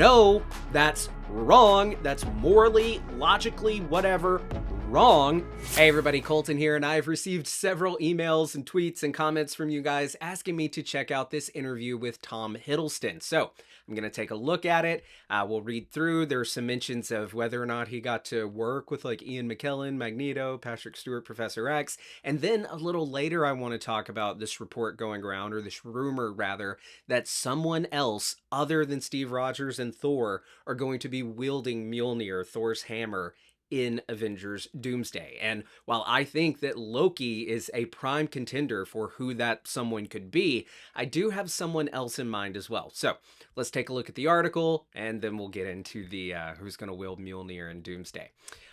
no, that's wrong. That's morally, logically, whatever, wrong. Hey everybody, Colton here, and I've received several emails and tweets and comments from you guys asking me to check out this interview with Tom Hiddleston. So I'm going to take a look at it. We'll read through. There's some mentions of whether or not he got to work with like Ian McKellen, Magneto, Patrick Stewart, Professor X. And then a little later, I want to talk about this report going around, or this rumor rather, that someone else other than Steve Rogers and Thor are going to be wielding Mjolnir, Thor's hammer, in Avengers Doomsday. And while I think that Loki is a prime contender for who that someone could be, I do have someone else in mind as well. So let's take a look at the article, and then we'll get into the who's going to wield Mjolnir in Doomsday.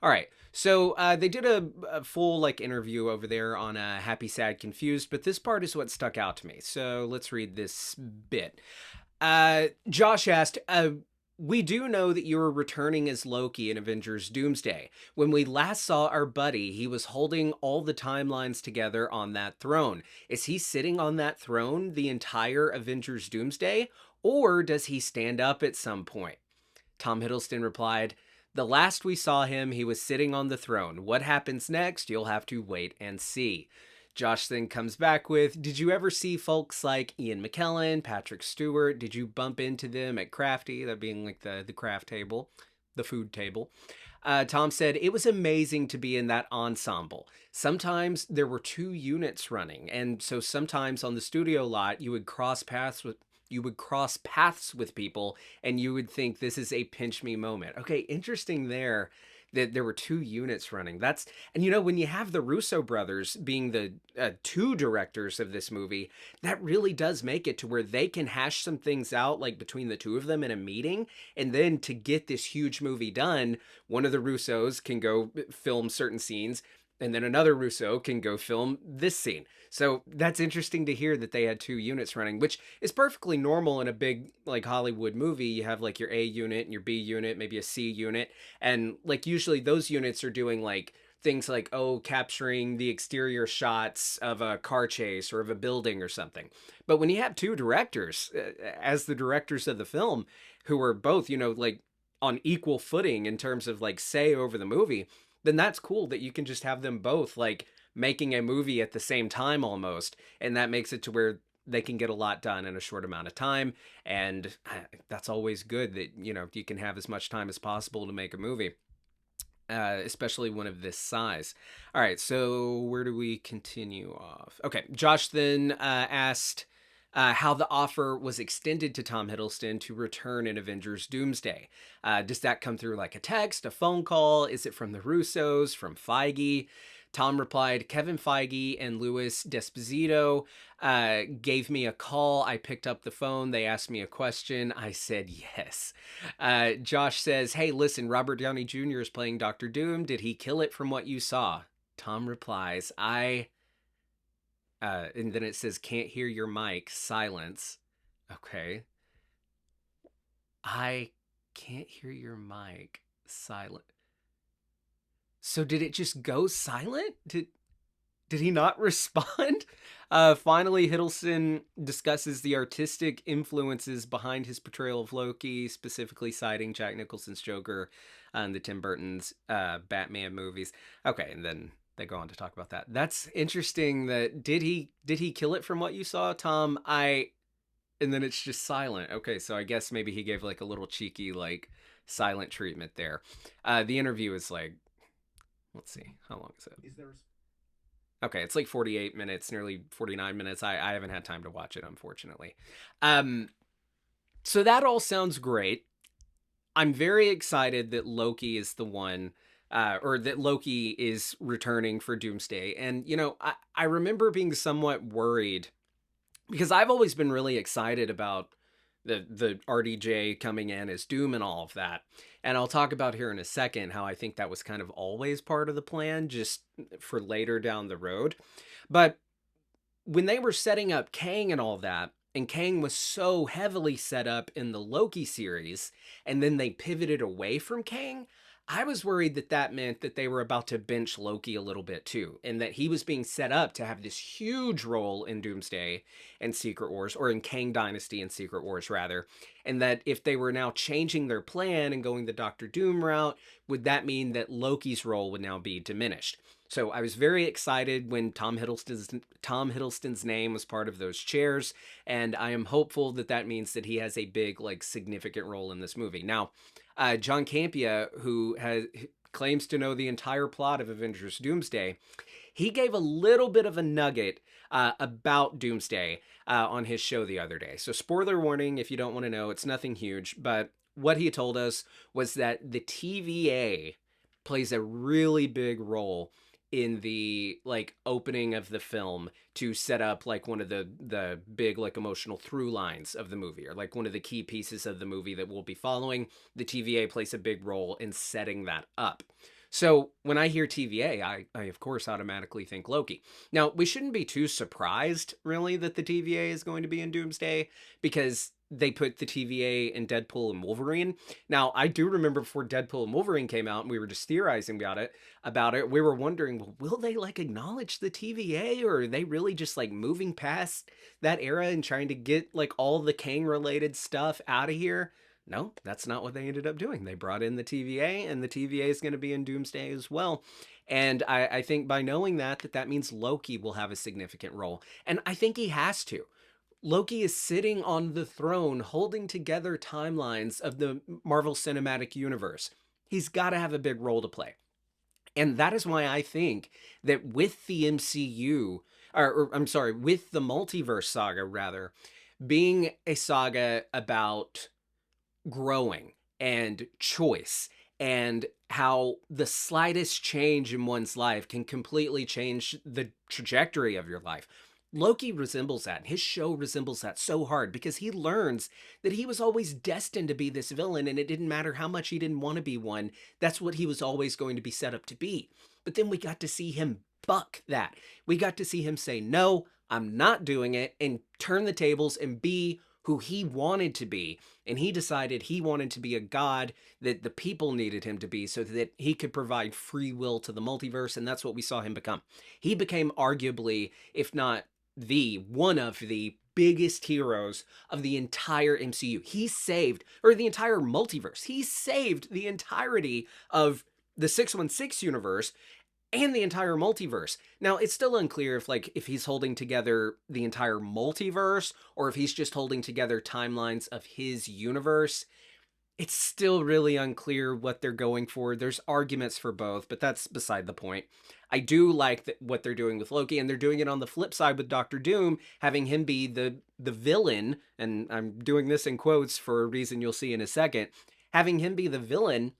All right, so they did a full interview over there on Happy, Sad, Confused, but this part is what stuck out to me. So let's read this bit. Josh asked, we do know that you are returning as Loki in Avengers Doomsday. When we last saw our buddy, he was holding all the timelines together on that throne. Is he sitting on that throne the entire Avengers Doomsday, or does he stand up at some point? Tom Hiddleston replied, the last we saw him, he was sitting on the throne. What happens next, you'll have to wait and see. Josh then comes back with, did you ever see folks like Ian McKellen, Patrick Stewart? Did you bump into them at Crafty, that being like the craft table, the food table? Tom said, it was amazing to be in that ensemble. Sometimes there were 2 units running, and so sometimes on the studio lot, you would cross paths with people, and you would think this is a pinch me moment. Okay, interesting there. That there were 2 units running. And when you have the Russo brothers being the 2 directors of this movie, that really does make it to where they can hash some things out between the 2 of them in a meeting. And then to get this huge movie done, one of the Russos can go film certain scenes, and then another Russo can go film this scene. So that's interesting to hear that they had 2 units running, which is perfectly normal in a big Hollywood movie. You have your A unit and your B unit, maybe a C unit. And usually those units are doing things capturing the exterior shots of a car chase or of a building or something. But when you have 2 directors as the directors of the film, who are both, on equal footing in terms of say over the movie, then that's cool that you can just have them both making a movie at the same time almost. And that makes it to where they can get a lot done in a short amount of time. And that's always good that, you can have as much time as possible to make a movie, especially one of this size. All right, so where do we continue off? Okay, Josh then asked how the offer was extended to Tom Hiddleston to return in Avengers Doomsday. Does that come through a text, a phone call? Is it from the Russos, from Feige? Tom replied, Kevin Feige and Louis D'Esposito gave me a call. I picked up the phone. They asked me a question. I said yes. Josh says, hey, listen, Robert Downey Jr. is playing Dr. Doom. Did he kill it from what you saw? Tom replies, and then it says, can't hear your mic, silence. Okay. I can't hear your mic, silent. So did it just go silent? Did he not respond? Finally, Hiddleston discusses the artistic influences behind his portrayal of Loki, specifically citing Jack Nicholson's Joker and the Tim Burton's Batman movies. Okay, and then they go on to talk about that. That's interesting. That did he kill it from what you saw, Tom? And then it's just silent. Okay, so I guess maybe he gave a little cheeky silent treatment there. The interview is let's see, how long is it? Okay, it's 48 minutes, nearly 49 minutes. I haven't had time to watch it, unfortunately. So that all sounds great. I'm very excited that Loki is the one, or that Loki is returning for Doomsday. And, I remember being somewhat worried because I've always been really excited about the RDJ coming in as Doom and all of that. And I'll talk about here in a second how I think that was kind of always part of the plan, just for later down the road. But when they were setting up Kang and all that, and Kang was so heavily set up in the Loki series, and then they pivoted away from Kang, I was worried that that meant that they were about to bench Loki a little bit too, and that he was being set up to have this huge role in Doomsday and Secret Wars, or in Kang Dynasty and Secret Wars, rather. And that if they were now changing their plan and going the Doctor Doom route, would that mean that Loki's role would now be diminished? So I was very excited when Tom Hiddleston's name was part of those chairs, and I am hopeful that that means that he has a big, like, significant role in this movie. Now, John Campea, who claims to know the entire plot of Avengers Doomsday, he gave a little bit of a nugget about Doomsday on his show the other day. So, spoiler warning if you don't want to know, it's nothing huge, but what he told us was that the TVA plays a really big role in the, like, opening of the film to set up, like, one of the big, like, emotional through lines of the movie, or like one of the key pieces of the movie that we'll be following. The TVA plays a big role in setting that up. So when I hear TVA, I of course automatically think Loki. Now, we shouldn't be too surprised, really, that the TVA is going to be in Doomsday, because they put the TVA in Deadpool and Wolverine. Now, I do remember before Deadpool and Wolverine came out and we were just theorizing about it, we were wondering, well, will they, like, acknowledge the TVA, or are they really just, like, moving past that era and trying to get, like, all the Kang related stuff out of here? No, that's not what they ended up doing. They brought in the TVA, and the TVA is going to be in Doomsday as well. And I think by knowing that means Loki will have a significant role. And I think he has to. Loki is sitting on the throne holding together timelines of the Marvel Cinematic Universe. He's got to have a big role to play. And that is why I think that with the MCU, or I'm sorry, with the multiverse saga, rather, being a saga about growing and choice, and how the slightest change in one's life can completely change the trajectory of your life. Loki resembles that. His show resembles that so hard, because he learns that he was always destined to be this villain, and it didn't matter how much he didn't want to be one. That's what he was always going to be set up to be. But then we got to see him buck that. We got to see him say, no, I'm not doing it, and turn the tables and be who he wanted to be. And he decided he wanted to be a god that the people needed him to be, so that he could provide free will to the multiverse. And that's what we saw him become. He became arguably, if not one of the biggest heroes of the entire MCU. He saved, or the entire multiverse. He saved the entirety of the 616 universe and the entire multiverse. Now, it's still unclear if he's holding together the entire multiverse, or if he's just holding together timelines of his universe. It's still really unclear what they're going for. There's arguments for both, but that's beside the point. I do like what they're doing with Loki, and they're doing it on the flip side with Doctor Doom, having him be the villain, and I'm doing this in quotes for a reason you'll see in a second. Having him be the villain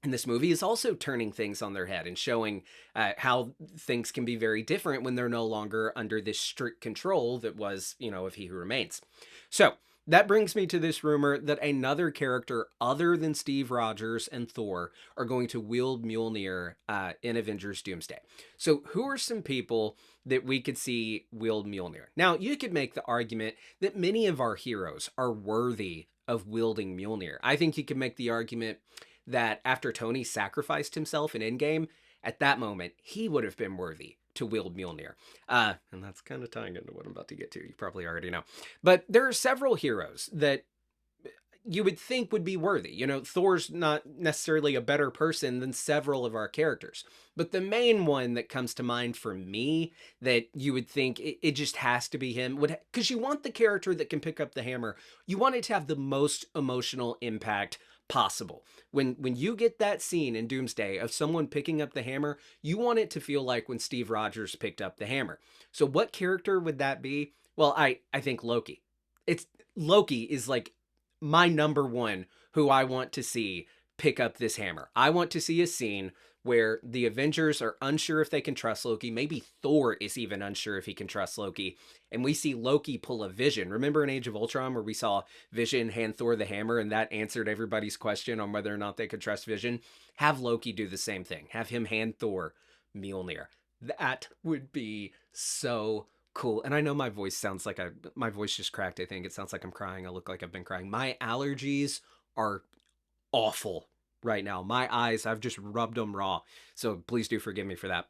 in this movie is also turning things on their head and showing how things can be very different when they're no longer under this strict control that was, of He Who Remains. So that brings me to this rumor that another character other than Steve Rogers and Thor are going to wield Mjolnir in Avengers Doomsday. So who are some people that we could see wield Mjolnir? Now, you could make the argument that many of our heroes are worthy of wielding Mjolnir. I think you could make the argument that after Tony sacrificed himself in Endgame, at that moment, he would have been worthy to wield Mjolnir. And that's kind of tying into what I'm about to get to. You probably already know. But there are several heroes that you would think would be worthy. Thor's not necessarily a better person than several of our characters. But the main one that comes to mind for me that you would think it just has to be him, because you want the character that can pick up the hammer. You want it to have the most emotional impact possible. When you get that scene in Doomsday of someone picking up the hammer, you want it to feel like when Steve Rogers picked up the hammer. So what character would that be? Well, I think Loki. Loki is like my number one who I want to see pick up this hammer. I want to see a scene where the Avengers are unsure if they can trust Loki. Maybe Thor is even unsure if he can trust Loki. And we see Loki pull a Vision. Remember in Age of Ultron where we saw Vision hand Thor the hammer, and that answered everybody's question on whether or not they could trust Vision? Have Loki do the same thing. Have him hand Thor Mjolnir. That would be so cool. And I know my voice sounds like my voice just cracked. I think it sounds like I'm crying. I look like I've been crying. My allergies are awful right now. My eyes, I've just rubbed them raw. So please do forgive me for that.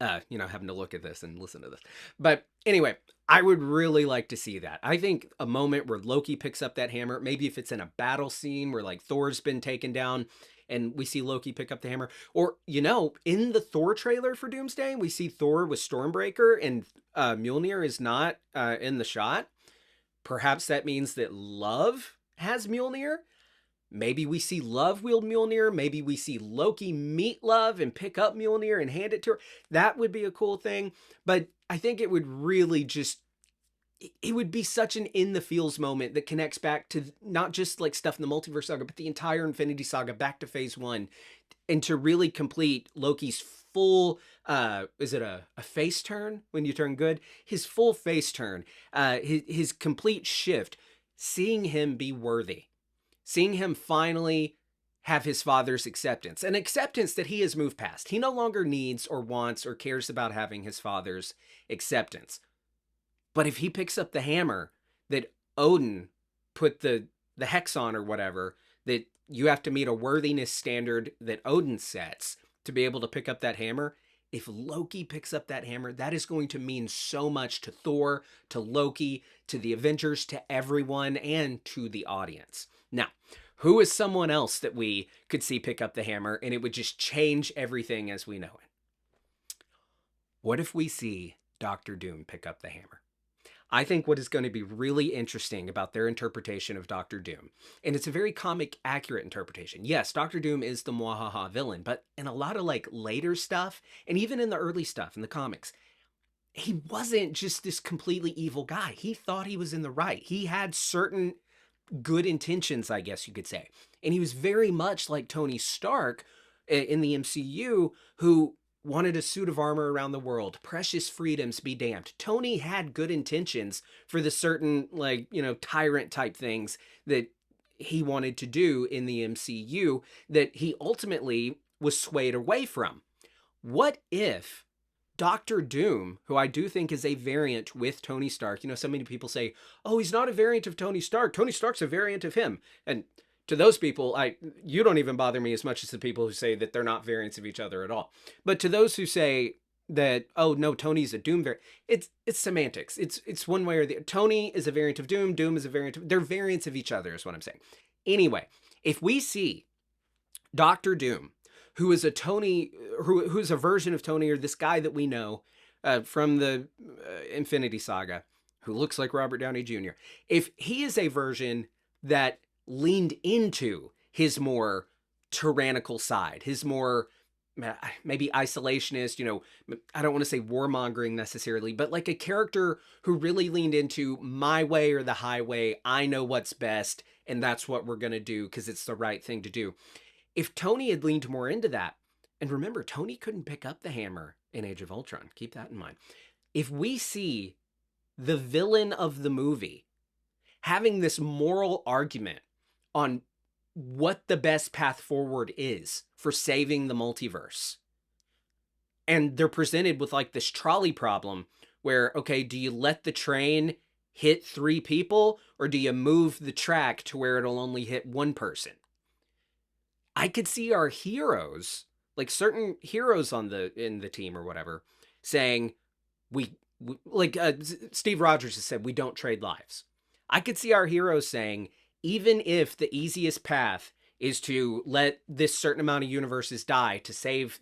Having to look at this and listen to this. But anyway, I would really like to see that. I think a moment where Loki picks up that hammer, maybe if it's in a battle scene where like Thor's been taken down and we see Loki pick up the hammer. Or, in the Thor trailer for Doomsday, we see Thor with Stormbreaker and Mjolnir is not in the shot. Perhaps that means that Love has Mjolnir. Maybe we see Love wield Mjolnir. Maybe we see Loki meet Love and pick up Mjolnir and hand it to her. That would be a cool thing. But I think it would really it would be such an in the feels moment that connects back to not just like stuff in the multiverse saga, but the entire Infinity Saga back to phase 1. And to really complete Loki's full, is it a face turn when you turn good? His full face turn, his complete shift, seeing him be worthy. Seeing him finally have his father's acceptance, an acceptance that he has moved past. He no longer needs or wants or cares about having his father's acceptance. But if he picks up the hammer that Odin put the hex on or whatever, that you have to meet a worthiness standard that Odin sets to be able to pick up that hammer. If Loki picks up that hammer, that is going to mean so much to Thor, to Loki, to the Avengers, to everyone, and to the audience. Now, who is someone else that we could see pick up the hammer and it would just change everything as we know it? What if we see Doctor Doom pick up the hammer? I think what is going to be really interesting about their interpretation of Doctor Doom, and it's a very comic accurate interpretation. Yes, Doctor Doom is the mwahaha villain, but in a lot of like later stuff, and even in the early stuff in the comics, he wasn't just this completely evil guy. He thought he was in the right. He had certain good intentions, I guess you could say. And he was very much like Tony Stark in the MCU, who wanted a suit of armor around the world, precious freedoms be damned. Tony had good intentions for the certain, tyrant type things that he wanted to do in the MCU that he ultimately was swayed away from. What if Doctor Doom, who I do think is a variant with Tony Stark, so many people say, oh, he's not a variant of Tony Stark. Tony Stark's a variant of him. And to those people, you don't even bother me as much as the people who say that they're not variants of each other at all. But to those who say that, oh no, Tony's a Doom variant, it's semantics. It's one way or the other. Tony is a variant of Doom. Doom is a variant of, they're variants of each other is what I'm saying. Anyway, if we see Doctor Doom, who is a Tony, who's a version of Tony, or this guy that we know from the Infinity Saga, who looks like Robert Downey Jr., if he is a version that leaned into his more tyrannical side, his more maybe isolationist, I don't want to say warmongering necessarily, but like a character who really leaned into my way or the highway, I know what's best, and that's what we're going to do because it's the right thing to do. If Tony had leaned more into that, and remember, Tony couldn't pick up the hammer in Age of Ultron. Keep that in mind. If we see the villain of the movie having this moral argument on what the best path forward is for saving the multiverse, and they're presented with like this trolley problem where, okay, do you let the train hit 3 people or do you move the track to where it'll only hit 1 person? I could see our heroes, like certain heroes in the team or whatever, saying Steve Rogers has said, we don't trade lives. I could see our heroes saying, even if the easiest path is to let this certain amount of universes die to save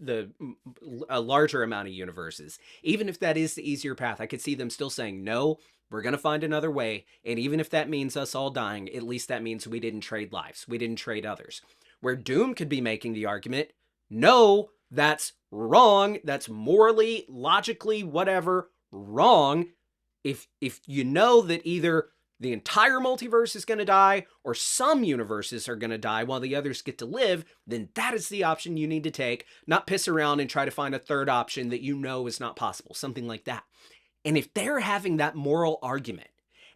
a larger amount of universes, even if that is the easier path, I could see them still saying, no, we're going to find another way. And even if that means us all dying, at least that means we didn't trade lives. We didn't trade others. Where Doom could be making the argument, no, that's wrong. That's morally, logically, whatever, wrong. If you know that either the entire multiverse is going to die or some universes are going to die while the others get to live, then that is the option you need to take, not piss around and try to find a third option that you know is not possible, something like that. And if they're having that moral argument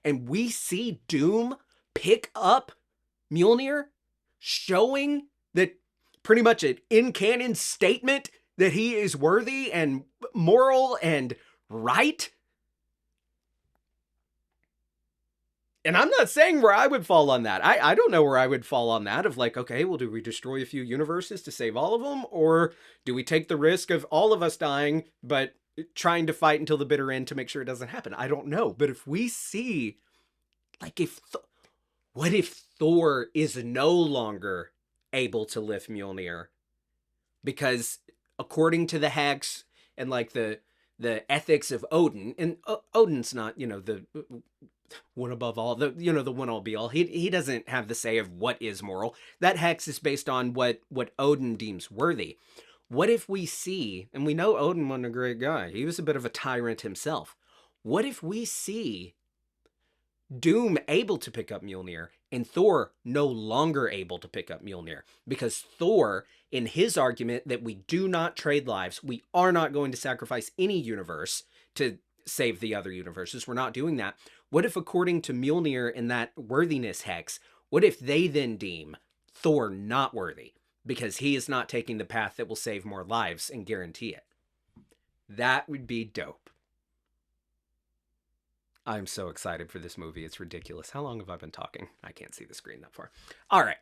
and we see Doom pick up Mjolnir, showing that pretty much an in-canon statement that he is worthy and moral and right, And I'm not saying where I would fall on that. I don't know where I would fall on that of like, okay, well, do we destroy a few universes to save all of them? Or do we take the risk of all of us dying, but trying to fight until the bitter end to make sure it doesn't happen? I don't know. But if we see, like, what if Thor is no longer able to lift Mjolnir? Because according to the Hex and like the ethics of Odin, and Odin's not, the one above all, the one all be all. He doesn't have the say of what is moral. That Hex is based on what Odin deems worthy. What if we see, and we know Odin wasn't a great guy. He was a bit of a tyrant himself. What if we see Doom able to pick up Mjolnir and Thor no longer able to pick up Mjolnir? Because Thor, in his argument that we do not trade lives, we are not going to sacrifice any universe to save the other universes. We're not doing that. What if, according to Mjolnir and that worthiness hex, what if they then deem Thor not worthy because he is not taking the path that will save more lives and guarantee it? That would be dope. I'm so excited for this movie. It's ridiculous. How long have I been talking? I can't see the screen that far. All right.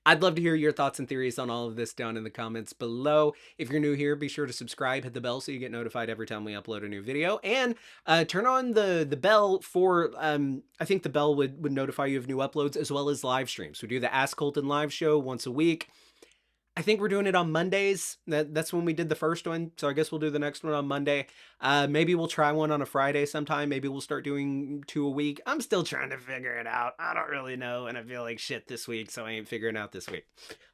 I'd love to hear your thoughts and theories on all of this down in the comments below. If you're new here, be sure to subscribe, hit the bell so you get notified every time we upload a new video, and turn on the bell for, I think the bell would notify you of new uploads as well as live streams. We do the Ask Colton live show once a week. I think we're doing it on Mondays. That's when we did the first one, so I guess we'll do the next one on Monday. Maybe we'll try one on a Friday sometime. Maybe we'll start doing 2 a week. I'm still trying to figure it out. I don't really know, and I feel like shit this week, so I ain't figuring out this week.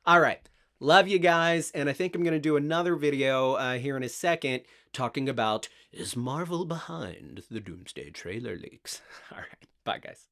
All right. Love you guys, and I think I'm going to do another video here in a second talking about, is Marvel behind the Doomsday trailer leaks? All right. Bye, guys.